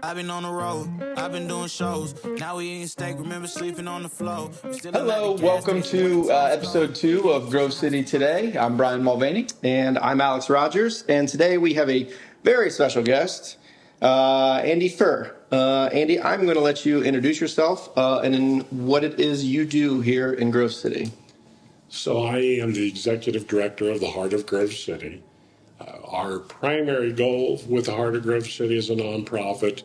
I've been on the road, I've been doing shows. Now we eating steak, remember sleeping on the floor. Hello, welcome to episode 2 of Grove City Today. I'm Bryan Mulvany. And I'm Alex Rogers. And today we have a very special guest, Andy Furr. Andy, I'm going to let you introduce yourself and then what it is you do here in Grove City. So I am the executive director of the Heart of Grove City. Our primary goal with the Heart of Grove City is a nonprofit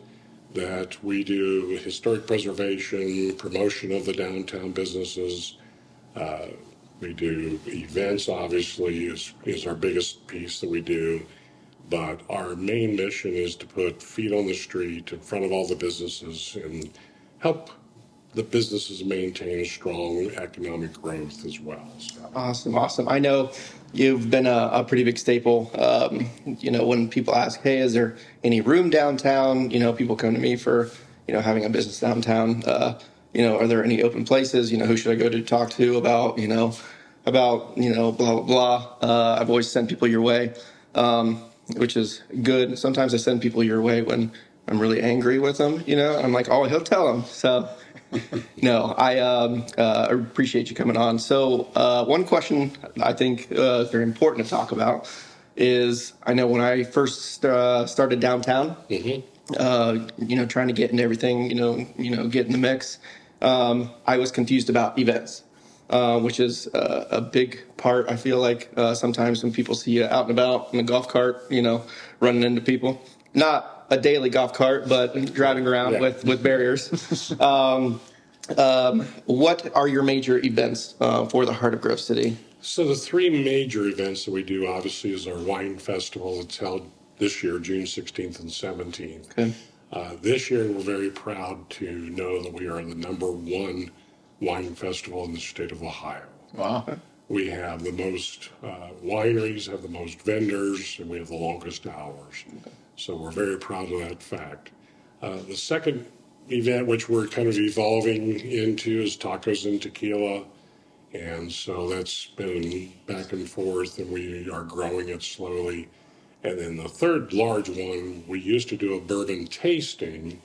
that we do historic preservation, promotion of the downtown businesses. We do events, obviously, is our biggest piece that we do. But our main mission is to put feet on the street in front of all the businesses and help the businesses maintain strong economic growth as well. So. Awesome. I know you've been a pretty big staple. When people ask, hey, is there any room downtown? People come to me for, having a business downtown. Are there any open places? Who should I go to talk to about, blah, blah, blah. I've always sent people your way, which is good. Sometimes I send people your way when I'm really angry with them, I'm like, oh, he'll tell them. So. No, I appreciate you coming on. So one question I think is very important to talk about is, I know when I first started downtown, trying to get into everything, get in the mix, I was confused about events, which is a big part. I feel like sometimes when people see you out and about in a golf cart, running into people, not a daily golf cart, but driving around with barriers. What are your major events for the Heart of Grove City? So the three major events that we do, obviously, is our wine festival. It's held this year, June 16th and 17th. Okay. This year, we're very proud to know that we are the #1 wine festival in the state of Ohio. Wow. We have the most wineries, have the most vendors, and we have the longest hours. Okay. So we're very proud of that fact. The second event, which we're kind of evolving into, is tacos and tequila. And so that's been back and forth, and we are growing it slowly. And then the third large one, we used to do a bourbon tasting,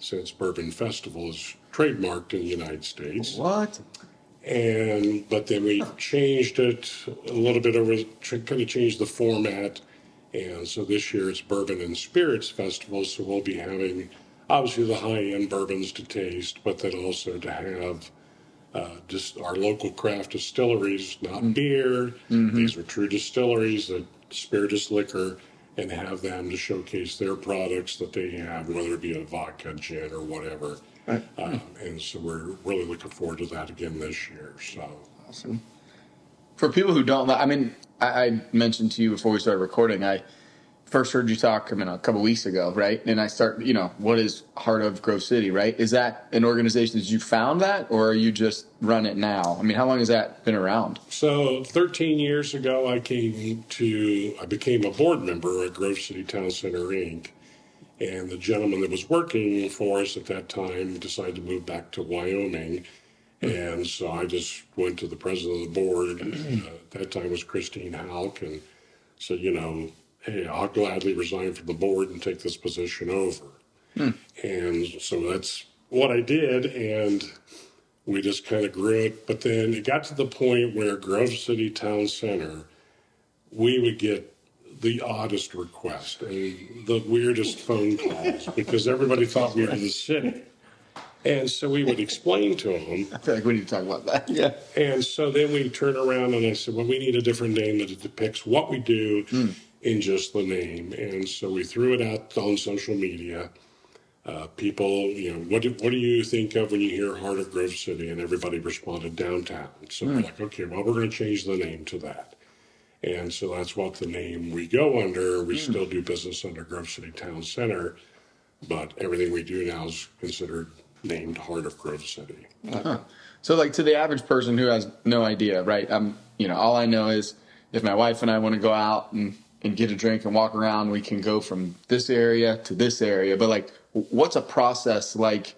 since Bourbon Festival is trademarked in the United States. What? But then we changed it a little bit kind of changed the format. And so this year it's Bourbon and Spirits Festival. So we'll be having obviously the high-end bourbons to taste, but then also to have just our local craft distilleries, not beer. Mm-hmm. These are true distilleries that spirituous liquor, and have them to showcase their products that they have, whether it be a vodka, gin, or whatever. Right. And so we're really looking forward to that again this year. So awesome. For people who don't, I mentioned to you before we started recording, I first heard you talk, a couple weeks ago, right? And I start, what is Heart of Grove City, right? Is that an organization that you found that, or are you just run it now? How long has that been around? So 13 years ago, I became a board member at Grove City Town Center, Inc. And the gentleman that was working for us at that time decided to move back to Wyoming. And so I just went to the president of the board. At that time was Christine Halk, and said, hey, I'll gladly resign from the board and take this position over. And so that's what I did, and we just kind of grew it. But then it got to the point where Grove City Town Center, we would get the oddest requests and the weirdest phone calls because everybody thought we were the city. And so we would explain to them. I feel like we need to talk about that. Yeah. And so then we turn around and I said, well, we need a different name that depicts what we do in just the name. And so we threw it out on social media. People, what do you think of when you hear Heart of Grove City? And everybody responded downtown. So we're like, okay, well, we're going to change the name to that. And so that's what the name we go under. We still do business under Grove City Town Center, but everything we do now is considered named Heart of Grove City. So to the average person who has no idea, right? All I know is if my wife and I want to go out and get a drink and walk around, we can go from this area to this area. But what's a process like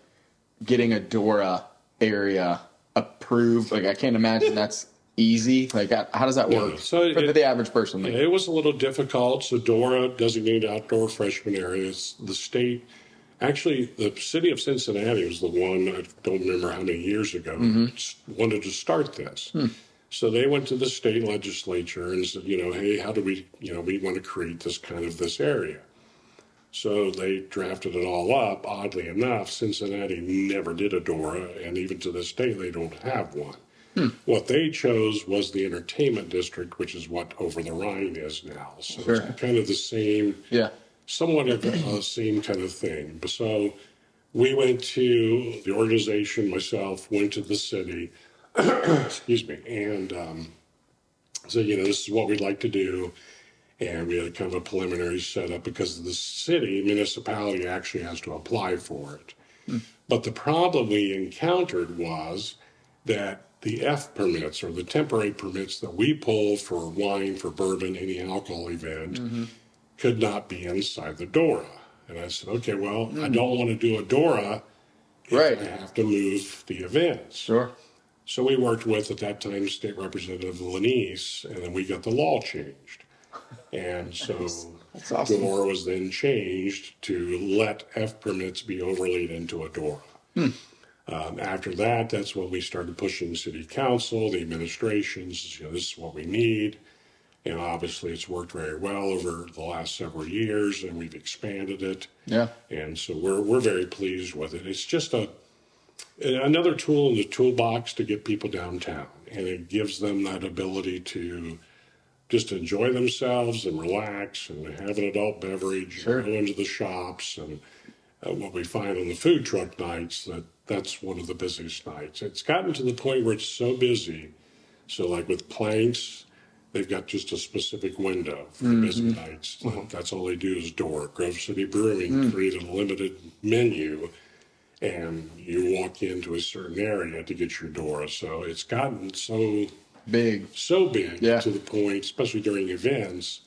getting a DORA area approved? I can't imagine that's easy. How does that work for the average person? It was a little difficult. So DORA, Designated Outdoor Freshman Area, is the state Actually, the city of Cincinnati was the one, I don't remember how many years ago, wanted to start this. So they went to the state legislature and said, hey, how do we, we want to create this area. So they drafted it all up. Oddly enough, Cincinnati never did a DORA, and even to this day, they don't have one. What they chose was the entertainment district, which is what Over the Rhine is now. So it's kind of the same, somewhat of the same kind of thing. So we went to the organization, myself, went to the city, excuse me, and said, this is what we'd like to do. And we had kind of a preliminary setup because the municipality actually has to apply for it. But the problem we encountered was that the F permits, or the temporary permits that we pulled for wine, for bourbon, any alcohol event, could not be inside the DORA. And I said, okay, well, I don't want to do a DORA if I have to move the events. Sure. So we worked with, at that time, State Representative Lanise, and then we got the law changed. And so That's awesome. DORA was then changed to let F permits be overlaid into a DORA. After that, that's when we started pushing city council, the administrations, this is what we need. And obviously it's worked very well over the last several years, and we've expanded it. Yeah. And so we're very pleased with it. It's just another tool in the toolbox to get people downtown. And it gives them that ability to just enjoy themselves and relax and have an adult beverage, go into the shops. And what we find on the food truck nights, that's one of the busiest nights. It's gotten to the point where it's so busy. So like with Planks, they've got just a specific window for busy nights. That's all they do is DORA. Grove City Brewing created a limited menu, and you walk into a certain area to get your DORA. So it's gotten so big to the point, especially during events,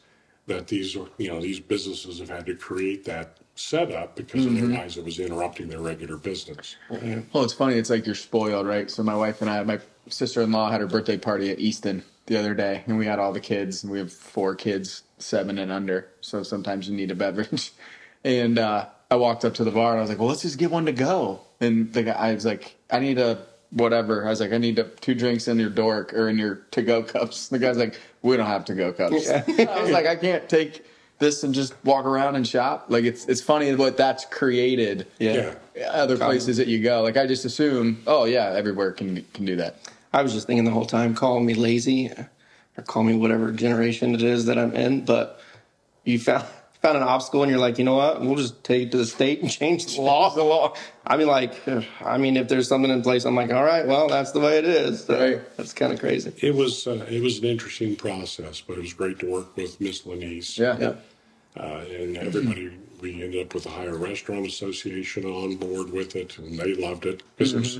that these businesses have had to create that setup because otherwise it was interrupting their regular business. Well, it's funny. It's like you're spoiled, right? So my wife and I, my sister-in-law had her birthday party at Easton the other day, and we had all the kids, and we have 4 kids, 7 and under. So sometimes you need a beverage. And I walked up to the bar, and I was like, well, let's just get one to go. And the guy, I was like, I need a whatever. I was like, I need 2 drinks in your dork or in your to-go cups. The guy's like, we don't have to-go cups. I was like, I can't take this and just walk around and shop. Like, it's funny what that's created. Other places that you go. Like, I just assume, everywhere can do that. I was just thinking the whole time, call me lazy or call me whatever generation it is that I'm in, but you found an obstacle and you're like, you know what, we'll just take it to the state and change the law. I mean, if there's something in place, I'm like, all right, well, that's the way it is. So that's kind of crazy. It was an interesting process, but it was great to work with Miss Lanise. And everybody, we ended up with the Ohio Restaurant Association on board with it, and they loved it. Because there's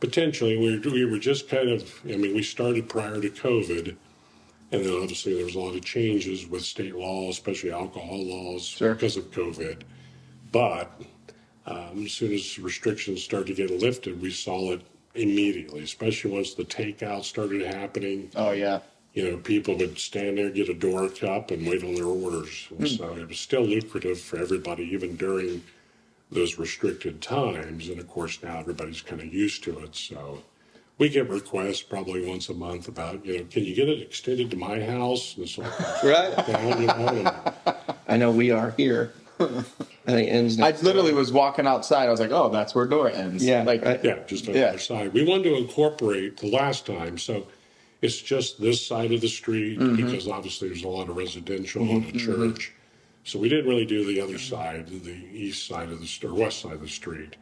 potentially, we were just kind of, we started prior to COVID, and then obviously there was a lot of changes with state law, especially alcohol laws because of COVID. But as soon as restrictions started to get lifted, we saw it immediately, especially once the takeout started happening. Oh, yeah. People would stand there, get a DORA cup, and wait on their orders. And so it was still lucrative for everybody, even during those restricted times. And, of course, now everybody's kind of used to it. So we get requests probably once a month about, can you get it extended to my house? And so I know we are here. I think it ends next I literally was walking outside. I was like, oh, that's where DORA ends. Yeah. Just on the other side. We wanted to incorporate the last time. So it's just this side of the street because obviously there's a lot of residential and a church. So we didn't really do the other side, the east side of the or west side of the street.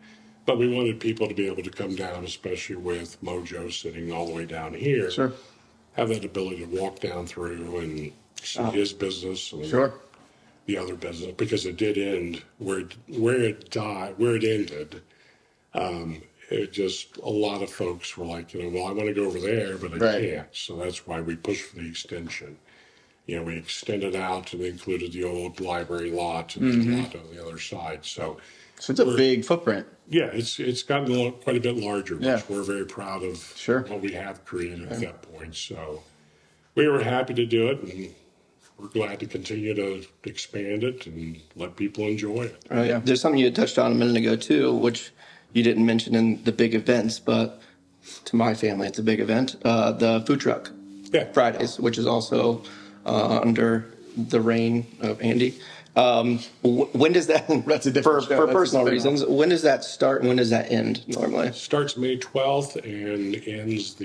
But we wanted people to be able to come down, especially with Mojo sitting all the way down here. Have that ability to walk down through and see his business and the other business, because it did end where it ended. It just, a lot of folks were like, well, I want to go over there, but I can't. So that's why we pushed for the extension. We extended out and included the old library lot and the lot on the other side. So it's a big footprint. Yeah, it's gotten quite a bit larger, which we're very proud of what we have created at that point. So we were happy to do it, and we're glad to continue to expand it and let people enjoy it. Right. Yeah. There's something you had touched on a minute ago too, which you didn't mention in the big events, but to my family, it's a big event. The food truck Fridays, which is also under the reign of Andy. When does that? That's a different show. For That's personal a reasons. When does that start and when does that end normally? Starts May 12th and ends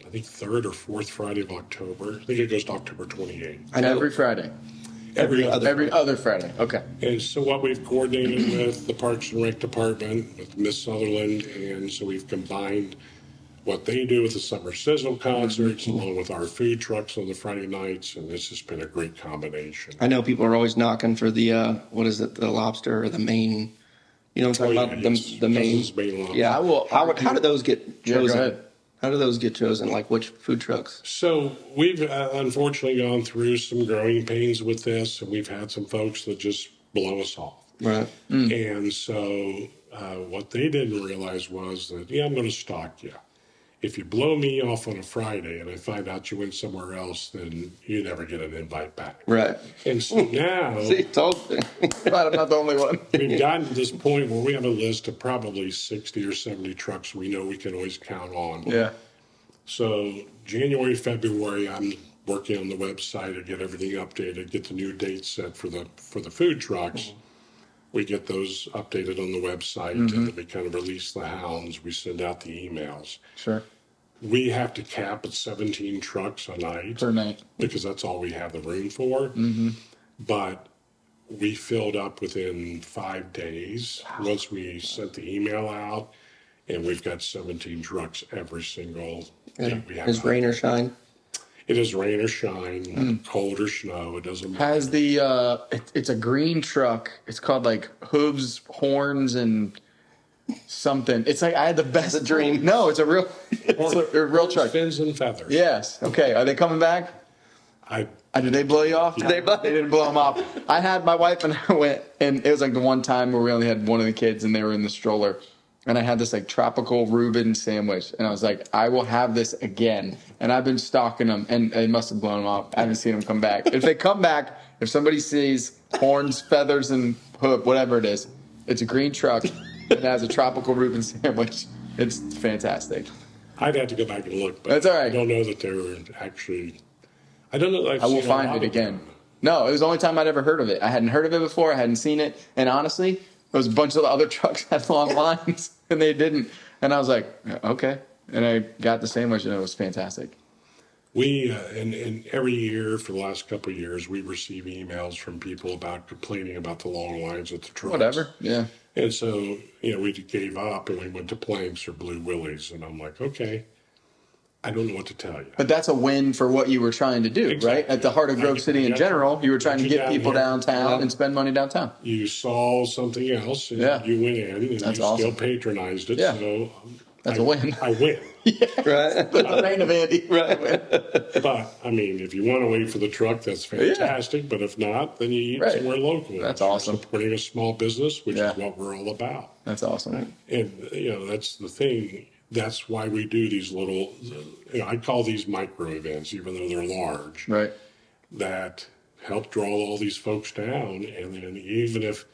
I think 3rd or 4th Friday of October. I think it goes to October 28th. I know Every Friday. Every other Friday. Okay. And so what we've coordinated with the Parks and Rec Department, with Miss Sutherland, and so we've combined what they do with the Summer Sizzle concerts along with our food trucks on the Friday nights, and it's just been a great combination. I know people are always knocking for the what is it, the lobster or the Maine. You know what I'm talking about? Yes. The Maine. This is Maine lobster. Yeah. I will How argue- do those get Yeah, go chosen? ahead. How do those get chosen? Like which food trucks? So we've unfortunately gone through some growing pains with this, and we've had some folks that just blow us off. Right. And so what they didn't realize was that, I'm going to stalk you. If you blow me off on a Friday and I find out you went somewhere else, then you never get an invite back. Right. And so now See, told me. But I'm not the only one. we've gotten to this point where we have a list of probably 60 or 70 trucks we know we can always count on. Yeah. So January, February, I'm working on the website to get everything updated, get the new dates set for the food trucks. We get those updated on the website, and then we kind of release the hounds. We send out the emails. Sure. We have to cap at 17 trucks a night Per night. because that's all we have the room for. But we filled up within 5 days once we sent the email out, and we've got 17 trucks every single day we have. Is rain or shine? It is rain or shine, cold or snow. It doesn't matter. Has the it's a green truck. It's called like hooves, horns, and something. It's like I had the best It's a dream. No, it's a real real truck. Fins and feathers. Yes. Okay. Are they coming back? Did they blow you off? They didn't blow them off. I had my wife and I went, and it was like the one time where we only had one of the kids, and they were in the stroller. And I had this like tropical Reuben sandwich, and I was like, I will have this again. And I've been stalking them, and they must have blown them off. I haven't seen them come back. If they come back, if somebody sees horns, feathers, and hood, whatever it is, it's a green truck. It has a tropical Reuben sandwich. It's fantastic. I'd have to go back and look, but That's all right. I don't know that they were actually. I don't know that I've I will seen a lot find it of again. them. No, it was the only time I'd ever heard of it. I hadn't heard of it before. I hadn't seen it. And honestly, there was a bunch of the other trucks had long lines, and they didn't. And I was like, okay. And I got the sandwich, and it was fantastic. We and every year for the last couple of years, we receive emails from people about complaining about the long lines at the trucks. Whatever. Yeah. And so we gave up and we went to planks or Blue Willies, and I'm like, okay, I don't know what to tell you. But that's a win for what you were trying to do, Exactly. right? At the heart of Grove City in general, you were trying to get people downtown Yeah. and spend money downtown. You saw something else, and Yeah. you went in, and That's you awesome. still patronized it. Yeah. So That's a win. I win. Right. The reign of Andy. Right. But I mean, if you want to wait for the truck, that's fantastic. But if not, then you eat Right. somewhere local. That's You're awesome. Supporting a small business, which Yeah. is what we're all about. That's awesome. And that's the thing. That's why we do these little. I call these micro events, even though they're large. Right. That help draw all these folks down, and then even if,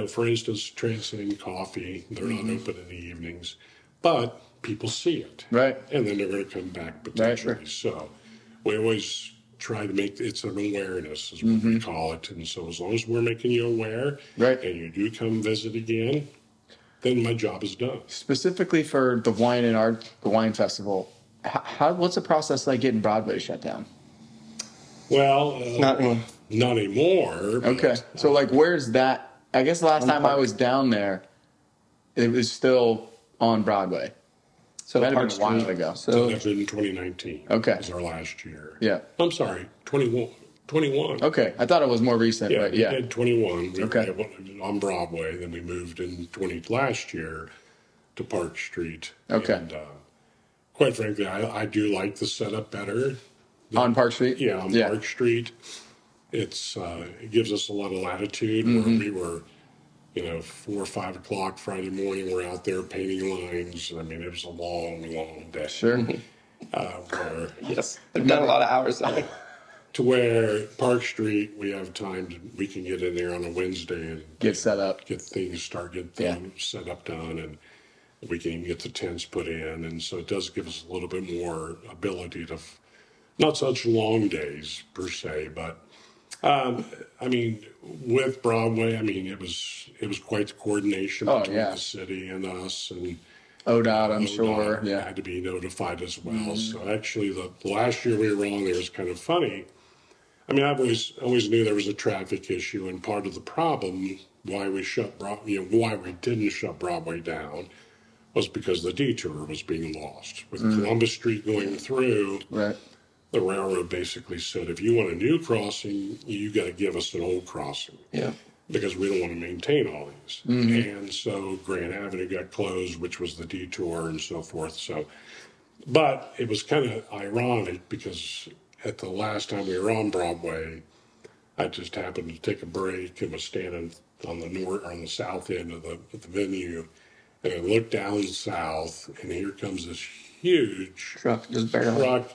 for instance, Transcending Coffee, they're not open in the evenings, but people see it, Right. and then they're going to come back potentially. So we always try to make it's an awareness, is what we call it. And so as long as we're making you aware, Right. and you do come visit again, then my job is done. Specifically for the wine festival, what's the process like getting Broadway shut down? Well, Not anymore. not anymore. But, Okay. So like, where's that? I guess the last time I was down there, it was still on Broadway. So Might have Park been a while Street. ago. So That's in 2019. Okay. Was our last year. Yeah. I'm sorry, 21. 21. Okay. I thought it was more recent, Yeah, but we yeah. did 21. We Okay. were on Broadway. Then we moved in last year to Park Street. Okay. And quite frankly, I do like the setup better. On Park Street? Yeah, on Park Street. It gives us a lot of latitude Mm-hmm. where we were, 4 or 5 o'clock Friday morning, we're out there painting lines. I mean, it was a long, long day. Sure. Where yes, I've done a lot of hours on it. to where Park Street, we have time we can get in there on a Wednesday and Get set up. get things set up done, and we can get the tents put in. And so it does give us a little bit more ability to, not such long days per se, but I mean, with Broadway, I mean, it was quite the coordination between the city and us, and ODOT, I'm sure, had to be notified as well. So actually, the last year we were on there was kind of funny. I mean, I always knew there was a traffic issue, and part of the problem why we didn't shut Broadway down was because the detour was being lost with Columbus Street going through. Right. The railroad basically said, if you want a new crossing, you got to give us an old crossing. Yeah. Because we don't want to maintain all these. And so Grand Avenue got closed, which was the detour and so forth. So, but it was kind of ironic because at the last time we were on Broadway, I just happened to take a break and was standing on the south end of the venue, and I looked down south, and here comes this huge Truck, just barely.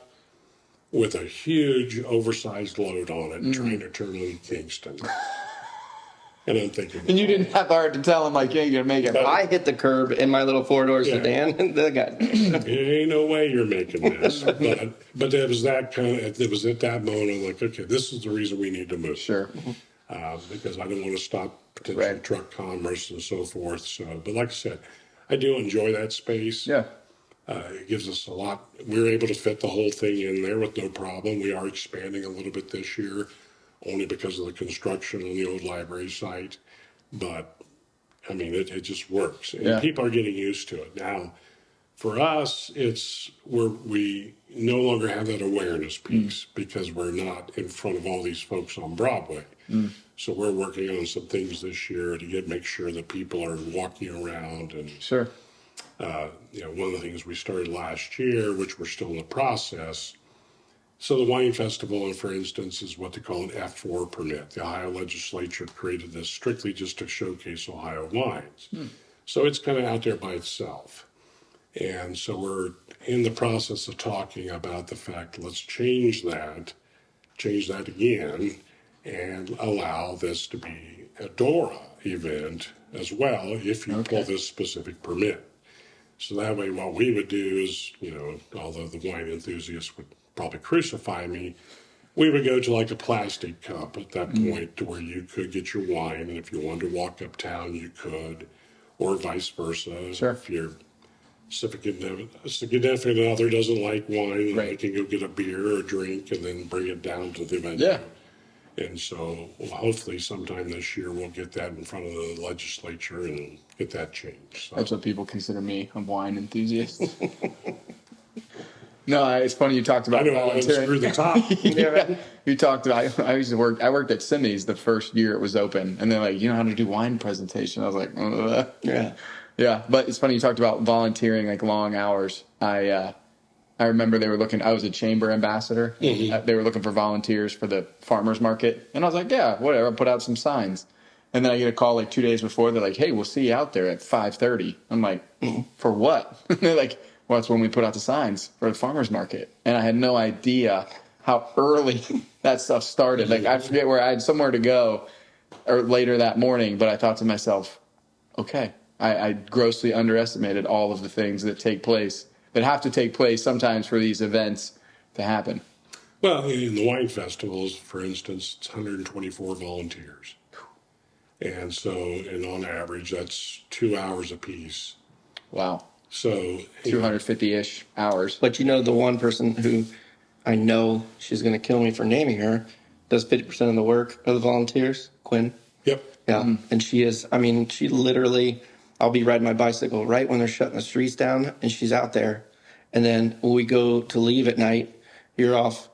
With a huge oversized load on it, trying to turn into Kingston. And I'm thinking, and you didn't have hard to tell him, like, you ain't gonna make it. I hit the curb in my little 4-door sedan, and the guy. There ain't no way you're making this. But it was that it was at that moment, I'm like, okay, this is the reason we need to move. Sure. Because I don't want to stop potential truck commerce and so forth. So, but like I said, I do enjoy that space. Yeah. It gives us a lot. We're able to fit the whole thing in there with no problem. We are expanding a little bit this year, only because of the construction on the old library site. But, I mean, it just works. And people are getting used to it. Now, for us, we no longer have that awareness piece because we're not in front of all these folks on Broadway. So we're working on some things this year to make sure that people are walking around. And Sure. one of the things we started last year, which we're still in the process. So the wine festival, for instance, is what they call an F4 permit. The Ohio legislature created this strictly just to showcase Ohio wines. So it's kind of out there by itself. And so we're in the process of talking about the fact, let's change that again, and allow this to be a DORA event as well if you pull this specific permit. So that way, what we would do is, although the wine enthusiasts would probably crucify me, we would go to like a plastic cup at that point to where you could get your wine, and if you wanted to walk uptown, you could, or vice versa. Sure. If your significant other doesn't like wine, they can go get a beer or a drink and then bring it down to the venue. Yeah. And so hopefully sometime this year we'll get that in front of the legislature and get that changed. So. That's what people consider me, a wine enthusiast. No, it's funny you talked about volunteering. Screw the top. You talked about, I worked at Simi's the first year it was open, and they're like, you know how to do wine presentation? I was like, ugh. Yeah, but it's funny you talked about volunteering, like long hours. I remember they were looking, I was a chamber ambassador. They were looking for volunteers for the farmer's market. And I was like, yeah, whatever, I'll put out some signs. And then I get a call like 2 days before. They're like, hey, we'll see you out there at 5:30. I'm like, for what? They're like, well, that's when we put out the signs for the farmer's market. And I had no idea how early that stuff started. Like, I forget where I had somewhere to go or later that morning. But I thought to myself, okay, I grossly underestimated all of the things that have to take place sometimes for these events to happen. Well, in the wine festivals, for instance, it's 124 volunteers. And so, on average, that's 2 hours apiece. Wow. So 250-ish hours. But the one person who I know she's going to kill me for naming her does 50% of the work of the volunteers, Quinn. Yep. Yeah. And she literally, I'll be riding my bicycle right when they're shutting the streets down, and she's out there. And then when we go to leave at night, you're off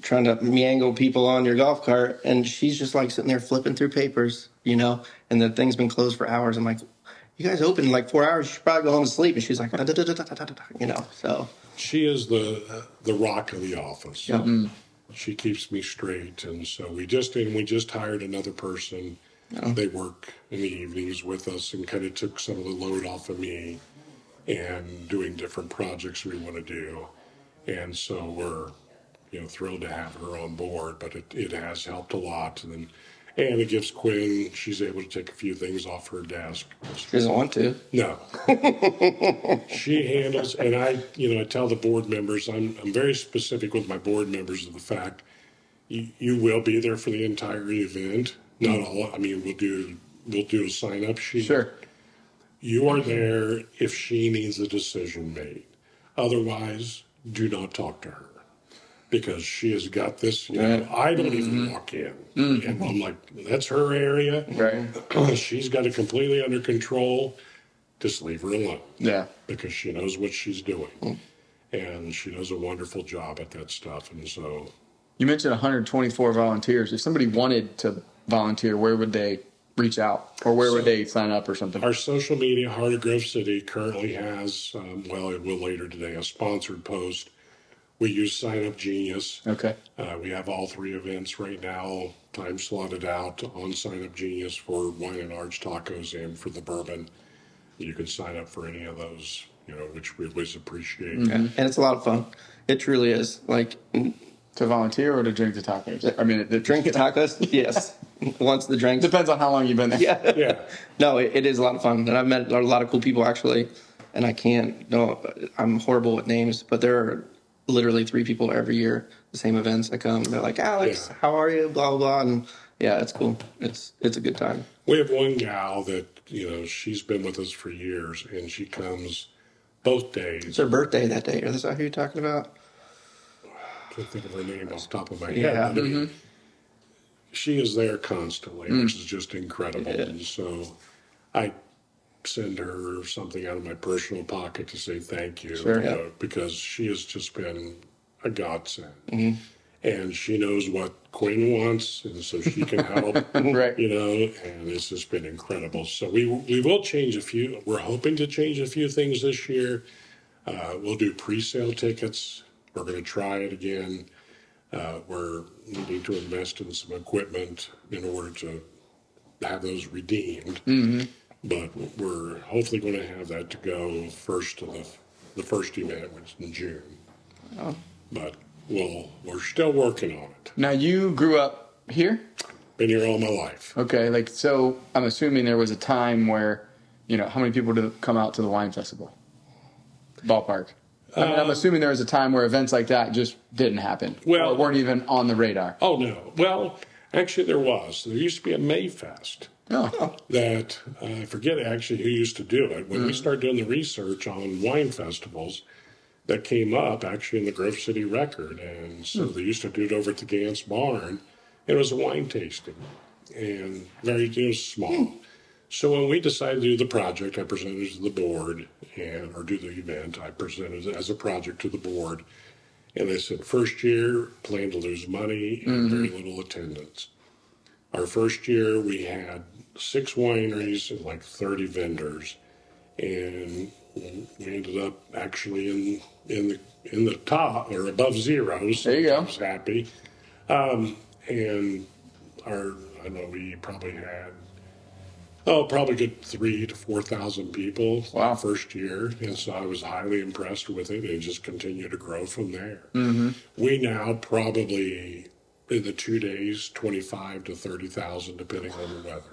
trying to meangle people on your golf cart, and she's just like sitting there flipping through papers, and the thing's been closed for hours. I'm like, you guys open in like 4 hours, you should probably go home to sleep. And she's like, so. She is the rock of the office. Yeah. She keeps me straight. And so we just hired another person. Oh. They work in the evenings with us and kind of took some of the load off of me and doing different projects we want to do. And so we're thrilled to have her on board, but it has helped a lot. And it gives Quinn, she's able to take a few things off her desk. She doesn't want to. No. She handles, and I tell the board members, I'm very specific with my board members of the fact you will be there for the entire event. Not all, I mean, we'll do a sign-up sheet. Sure. You are there if she needs a decision made. Otherwise, do not talk to her. Because she has got this, I don't even walk in. And I'm like, that's her area. Right. She's got it completely under control. Just leave her alone. Yeah. Because she knows what she's doing. And she does a wonderful job at that stuff. And so. You mentioned 124 volunteers. If somebody wanted to volunteer, where would they reach out? Or where would they sign up or something? Our social media, Heart of Grove City, currently has, it will later today, a sponsored post. We use Sign Up Genius. Okay. We have all 3 events right now, time slotted out on Sign Up Genius for wine and arch tacos and for the bourbon. You can sign up for any of those, which we always appreciate. Yeah. And it's a lot of fun. It truly is. Like, to volunteer or to drink the tacos? I mean, drink the tacos? Yes. Once the drinks. Depends on how long you've been there. Yeah. No, it is a lot of fun. And I've met a lot of cool people, actually. And I'm horrible with names, but there are literally 3 people every year, the same events that come. They're like, Alex, how are you? Blah, blah, blah. And yeah, it's cool. It's a good time. We have one gal that, she's been with us for years, and she comes both days. It's her birthday that day. Is that who you're talking about? I can't think of her name off the top of my head. Yeah. But she is there constantly, which is just incredible. Yeah. And so I send her something out of my personal pocket to say thank you, Sure. because she has just been a godsend. And she knows what Quinn wants, and so she can help, Right. and it's just been incredible. So we will change we're hoping to change a few things this year. We'll do pre-sale tickets. We're going to try it again. We're needing to invest in some equipment in order to have those redeemed. But we're hopefully going to have that to go first to the first event, which is in June. Oh. But we're still working on it. Now, you grew up here? Been here all my life. Okay, so I'm assuming there was a time where, how many people did come out to the wine festival? Ballpark. I'm assuming there was a time where events like that just didn't happen, or weren't even on the radar. Oh, no. Well, actually there was. There used to be a Mayfest. Oh. That, I forget actually who used to do it. When we started doing the research on wine festivals, that came up actually in the Grove City Record. And so they used to do it over at the Gantz Barn. It was a wine tasting, and very small. So when we decided to do the project, I presented it to the board, or do the event, I presented it as a project to the board. And they said, first year, plan to lose money and very little attendance. Our first year, we had 6 wineries and like 30 vendors. And we ended up actually in the top or above zeros. There you go. I was happy. And I know we probably had probably good 3,000 to 4,000 people the first year, and so I was highly impressed with it, and it just continued to grow from there. We now probably in the 2 days 25 to 30,000 depending on the weather.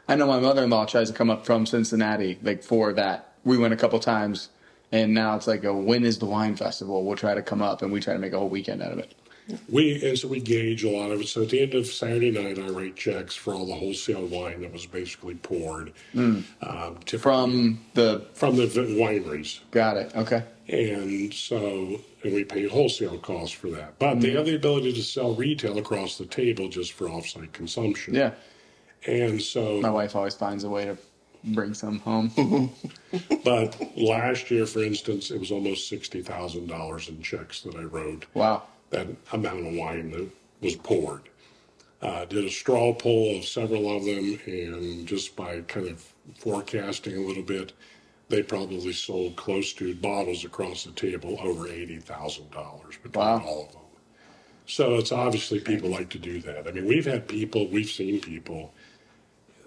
I know my mother-in-law tries to come up from Cincinnati, for that. We went a couple times, and now it's when is the wine festival? We'll try to come up, and we try to make a whole weekend out of it. So we gauge a lot of it. So at the end of Saturday night, I write checks for all the wholesale wine that was basically poured. From the wineries. Got it. Okay. And we pay wholesale costs for that. But they have the ability to sell retail across the table just for off-site consumption. Yeah. And so my wife always finds a way to bring some home. But last year, for instance, it was almost $60,000 in checks that I wrote. Wow. That amount of wine that was poured. Did a straw poll of several of them, and just by kind of forecasting a little bit, they probably sold close to bottles across the table over $80,000 between all of them. So it's obviously people like to do that. I mean, we've seen people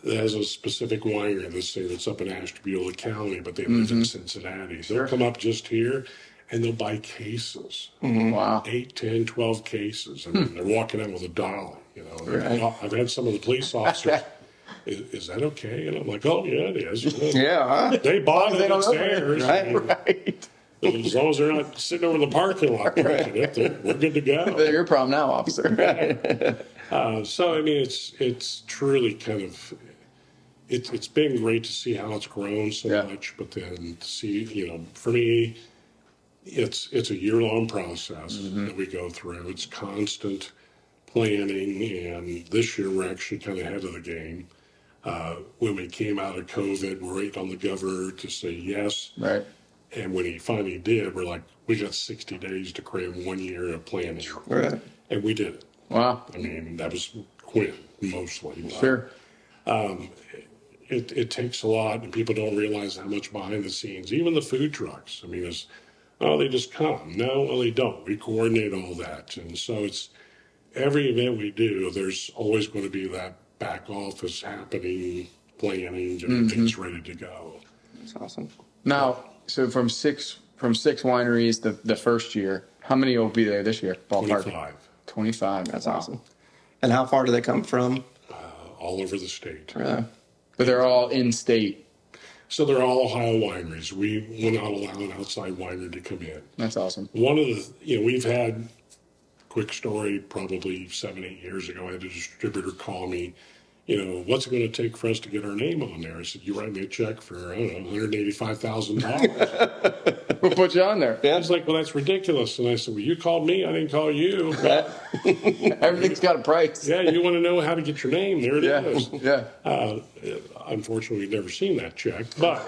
that has a specific winery, let's say that's up in Ashtabula County, but they live in Cincinnati. So they'll come up just here, and they'll buy cases. Wow. 8, 10, 12 cases. I mean, they're walking out with a dolly, you know. Right. I've had some of the police officers, is that okay? And I'm like, oh, yeah, it is. Yeah, huh? They bought They it, don't it's know theirs. Right. I mean, Right. as long as they're not sitting over in the parking lot drinking it, we're good to go. They're your problem now, officer. So, I mean, it's truly kind of, it's been great to see how it's grown so Yeah. much, but then to see, you know, for me, it's a year-long process that we go through. It's constant planning, and this year we're actually kind of ahead of the game. When we came out of COVID, we're waiting on the governor to say yes. Right. And when he finally did, we're like, we got 60 days to create 1 year of planning. Right. And we did it. Wow. I mean, that was Quinn mostly. But, Sure. it takes a lot, and people don't realize how much behind the scenes, even the food trucks. I mean, it's, oh, they just come. No, well, they don't. We coordinate all that. And so it's every event we do, there's always going to be that back office happening, planning, getting things ready to go. That's awesome. Now, so from six wineries the first year, how many will be there this year? Ballpark. 25, 25. That's awesome. And how far do they come from? all over the state. But they're all in state. So they're all Ohio wineries. We will not allow an outside winery to come in. That's awesome. One of the, you know, we've had, quick story, probably 7, 8 years ago, I had a distributor call me, you know, what's it going to take for us to get our name on there? I said, you write me a check for, I don't know, $185,000. We'll put you on there. Yeah. He's like, well, that's ridiculous. And I said, well, you called me. I didn't call you. Everything's got a price. Yeah, you want to know how to get your name. There it is. Yeah. Unfortunately, we've never seen that check. But,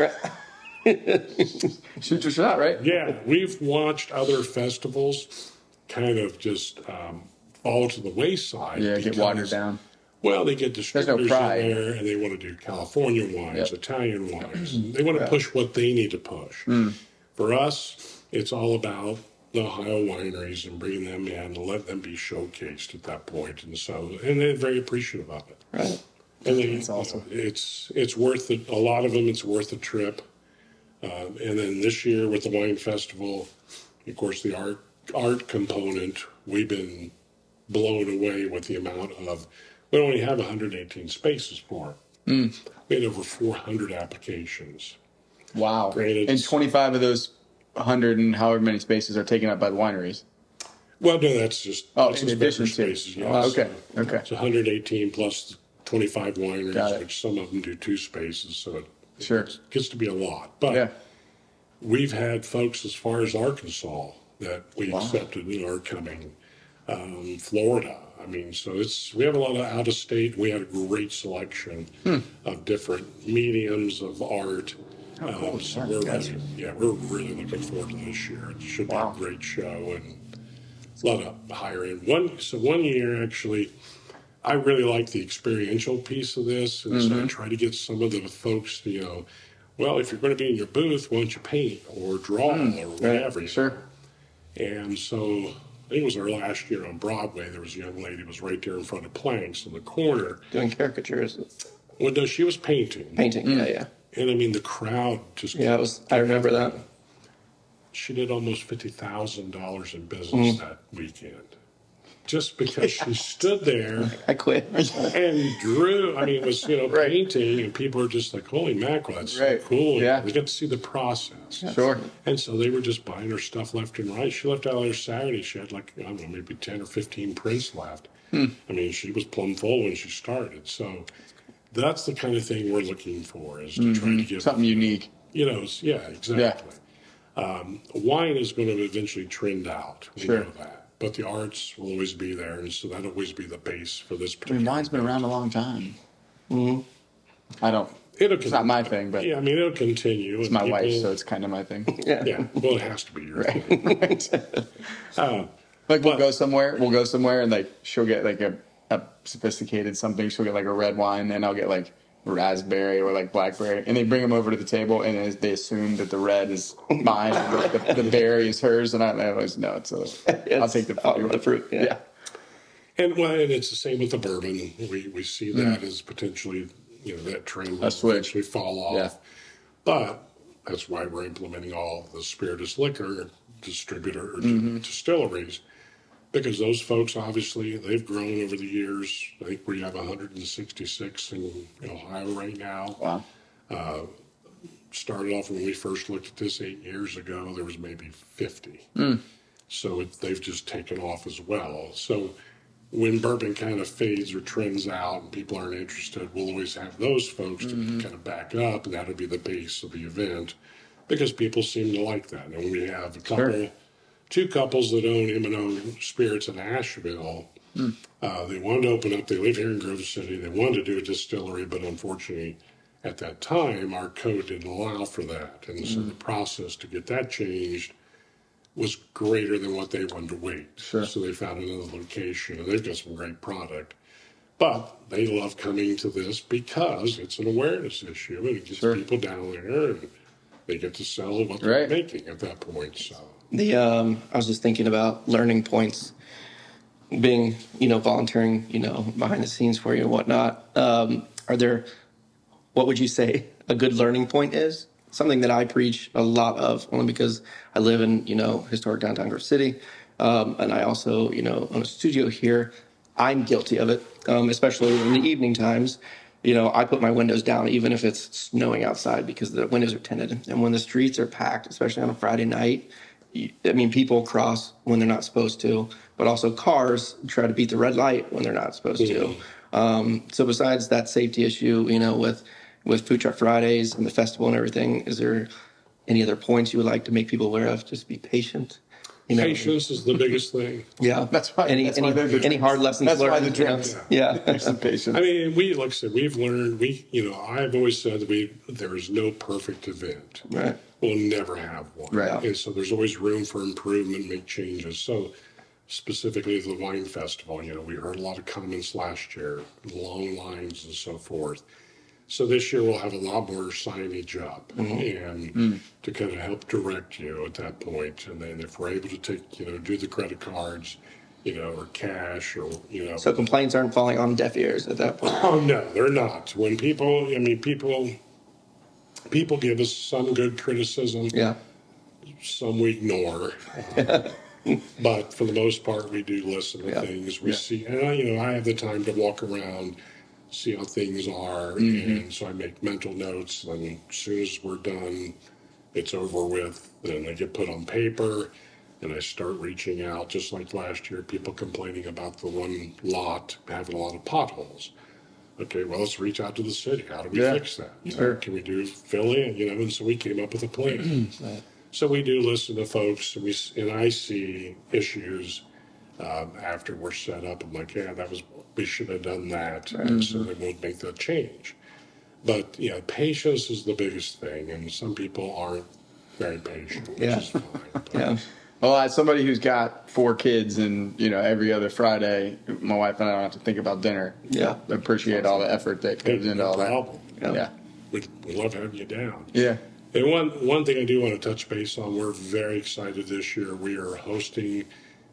Shoot your shot, right? yeah, we've watched other festivals kind of just fall to the wayside. Yeah, get watered down. Well, they get distributors pride. in there, and they want to do California wines, Yep. Italian wines. And they want to push what they need to push. For us, it's all about the Ohio wineries and bringing them in and let them be showcased at that point. And so, and they're very appreciative of it. Right. And they, That's awesome. It's worth it. A lot of them, it's worth the trip. And then this year with the wine festival, of course, the art component, we've been blown away with the amount of. We only have 118 spaces for it. We had over 400 applications. Wow. Granted, And 25 of those 100 and however many spaces are taken up by the wineries. Well, no, that's just that's in just addition better to. spaces. Oh, okay. Okay. It's 118 plus 25 Got wineries, it. which some of them do 2 spaces, so it Sure. gets to be a lot. But Yeah. we've had folks as far as Arkansas that we accepted and are coming. Florida. I mean, so we have a lot of out of state. We had a great selection of different mediums of art. So we're really looking forward to this year. It should be a great show and a lot of higher end. One year actually, I really like the experiential piece of this, and so I try to get some of the folks to, you know, well, if you're going to be in your booth, why don't you paint or draw or whatever? Sure. And so I think it was our last year on Broadway. There was a young lady who was right there in front of planks in the corner. Doing caricatures. Well, no, she was painting. Painting. Yeah. And I mean, the crowd just. Yeah, I remember that. She did almost $50,000 in business that weekend. Just because she stood there I quit. and drew. I mean, it was, painting, and people were just like, holy mackerel, that's so cool. Yeah. They got to see the process. Sure. And so they were just buying her stuff left and right. She left out there Saturday. She had like, I don't know, maybe 10 or 15 prints left. I mean, she was plumb full when she started. So that's the kind of thing we're looking for, is to try to give Something unique. yeah, exactly. Wine is going to eventually trend out. We know that. But the arts will always be there, and so that'll always be the base for this I particular. mean, wine's been around a long time. It'll It's not my thing, but yeah, I mean, it'll continue. it's my wife, so it's kind of my thing. Yeah, well, it has to be your thing. Like we'll go somewhere and like she'll get like a sophisticated something. She'll get like a red wine, and I'll get like raspberry or like blackberry, and they bring them over to the table, and they assume that the red is mine, and the berry is hers, and I always know it. So I'll take the fruit. Yeah. And it's the same with the bourbon. We see that as potentially, that trend will A switch. eventually fall off. Yeah. But that's why we're implementing all the spirituous liquor distributor or distilleries, because those folks, obviously, they've grown over the years. I think we have 166 in Ohio right now. Wow. Started off when we first looked at this 8 years ago, there was maybe 50. So they've just taken off as well. So when bourbon kind of fades or trends out and people aren't interested, we'll always have those folks to kind of back up, and that'll be the base of the event because people seem to like that. And we have two couples that own M&O Spirits in Asheville. They wanted to open up. They live here in Grove City. They wanted to do a distillery, but unfortunately, at that time, our code didn't allow for that. And so the process to get that changed was greater than what they wanted to wait. Sure. So they found another location, and they've got some great product. But they love coming to this because it's an awareness issue, and it gets people down there, and they get to sell what they're making at that point. So I was just thinking about learning points, being volunteering behind the scenes for you and whatnot. Are there? What would you say a good learning point is? Something that I preach a lot of, only because I live in, historic downtown Grove City. And I also, own a studio here. I'm guilty of it, especially in the evening times. I put my windows down, even if it's snowing outside, because the windows are tinted. And when the streets are packed, especially on a Friday night, people cross when they're not supposed to, but also cars try to beat the red light when they're not supposed to. So besides that safety issue, with Food Truck Fridays and the festival and everything, is there any other points you would like to make people aware of? Just be patient. Patience is the biggest thing. Yeah, that's why. Any hard lessons that's learned? Why the drinks. Some patience. I mean, like I said, we've learned. I've always said that there is no perfect event. Right. We'll never have one. Right. And so there's always room for improvement, make changes. So specifically the wine festival, we heard a lot of comments last year, long lines and so forth. So this year we'll have a lot more signage up and to kind of help direct you at that point. And then if we're able to take, do the credit cards, or cash or, So complaints aren't falling on deaf ears at that point. Oh, no, they're not. When people give us some good criticism. Yeah. Some we ignore. But for the most part, we do listen to things. We see, and I have the time to walk around, see how things are, and so I make mental notes, and as soon as we're done, it's over with, then they get put on paper, and I start reaching out, just like last year, people complaining about the one lot having a lot of potholes. Okay, well, let's reach out to the city. How do we fix that? Sure. Can we fill in, and so we came up with a plan. So we do listen to folks, and I see issues after we're set up. I'm like, we should have done that, and so then we'll make that change. But patience is the biggest thing, and some people aren't very patient, which is fine. But, Well, as somebody who's got 4 kids, and every other Friday, my wife and I don't have to think about dinner. Yeah, I appreciate all the effort that goes into all that. We love having you down. Yeah. And one thing I do want to touch base on, we're very excited this year. We are hosting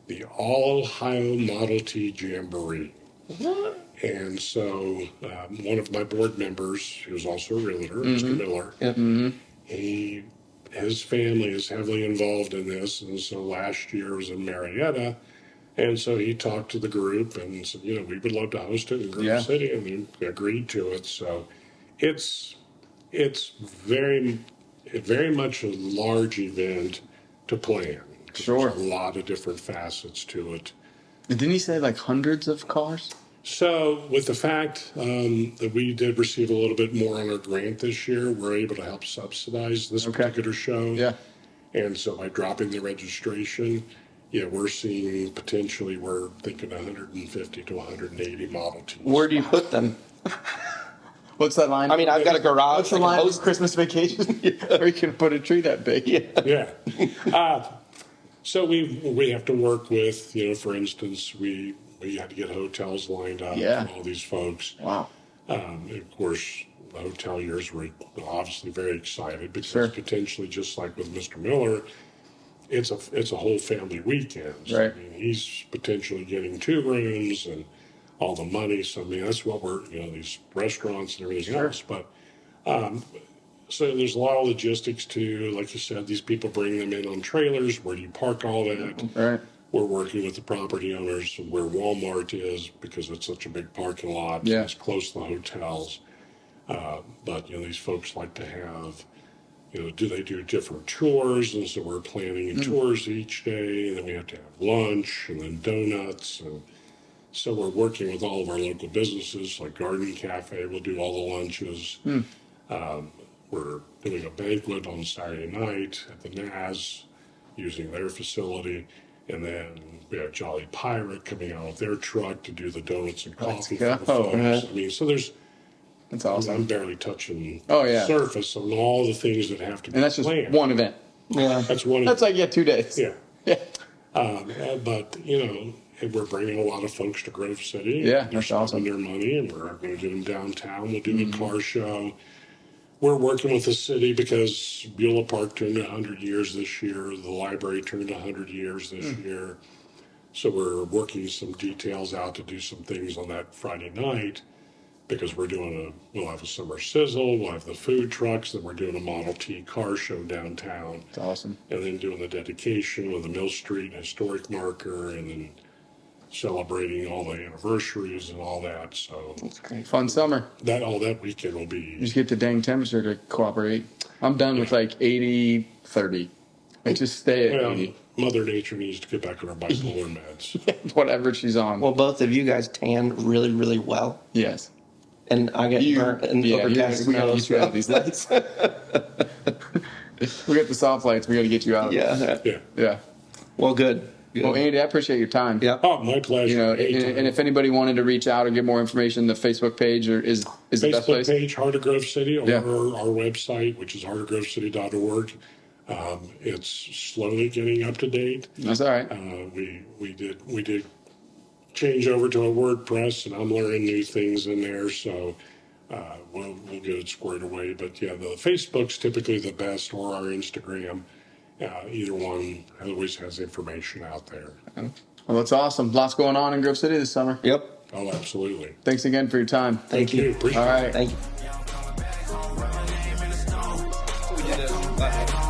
the All Ohio Model T Jamboree. What? And so one of my board members, who's also a realtor, Mr. Miller, his family is heavily involved in this. And so last year was in Marietta. And so he talked to the group and said, we would love to host it in Grove City, and they agreed to it. So it's very much a large event to plan. Sure. There's a lot of different facets to it. And didn't he say like hundreds of cars? So with the fact that we did receive a little bit more on our grant this year, we're able to help subsidize this particular show. Yeah. And so by dropping the registration, we're seeing potentially, we're thinking 150 to 180 Model Ts. Where do you put them? What's that line? I mean, I've got a garage. What's the line? Christmas Vacation? Where you can put a tree that big. Yeah. So we have to work with, for instance, we had to get hotels lined up for all these folks. Wow. Of course, the hoteliers were obviously very excited because potentially, just like with Mr. Miller, it's a whole family weekend. So, right. I mean, he's potentially getting 2 rooms and all the money. So, I mean, that's what we're, these restaurants and everything else. But So there's a lot of logistics too. Like you said, these people bring them in on trailers. Where do you park all that? Right. We're working with the property owners where Walmart is because it's such a big parking lot. Yeah. It's close to the hotels. But these folks like to have, do they do different tours? And so we're planning tours each day, and then we have to have lunch and then donuts. And so we're working with all of our local businesses, like Garden Cafe will do all the lunches. We're doing a banquet on Saturday night at the NAS using their facility. And then we have Jolly Pirate coming out with their truck to do the donuts and coffee for the folks. I mean, so that's awesome. I'm barely touching the surface on all the things that have to be And that's just planned. one event. Yeah. That's one That's like, 2 days. Yeah. Yeah. But, we're bringing a lot of folks to Grove City. Yeah, They're that's awesome. spending their money, and we're going to do them downtown. We'll do a car show. We're working with the city because Beulah Park turned 100 years this year. The library turned 100 years this year. So we're working some details out to do some things on that Friday night because we'll have a summer sizzle, we'll have the food trucks, then we're doing a Model T car show downtown. That's awesome. And then doing the dedication with the Mill Street Historic Marker, and then celebrating all the anniversaries and all that. So That's great. Fun summer. that weekend will be. Just get the dang temperature to cooperate. I'm done with 80, 30. I just stay at 80. Mother Nature needs to get back on her bipolar meds. Whatever she's on. Well, both of you guys tan really, really well. Yes. And I get burnt and overcast we gotta snow. get you out of these lights. We got the soft lights. We got to get you out. Yeah. Yeah. Well, good. Well, Andy, I appreciate your time. Yeah. Oh, my pleasure. And if anybody wanted to reach out or get more information, the Facebook page is the best place. Facebook page, Heart of Grove City, or Yeah. our website, which is heartofgrovecity.org. It's slowly getting up to date. That's all right. We did change over to a WordPress, and I'm learning new things in there. So we'll get it squared away. But yeah, the Facebook's typically the best, or our Instagram. Either one always has information out there. Well, that's awesome. Lots going on in Grove City this summer. Yep. Oh, absolutely. Thanks again for your time. Thank you. Appreciate All it. right. Thank you.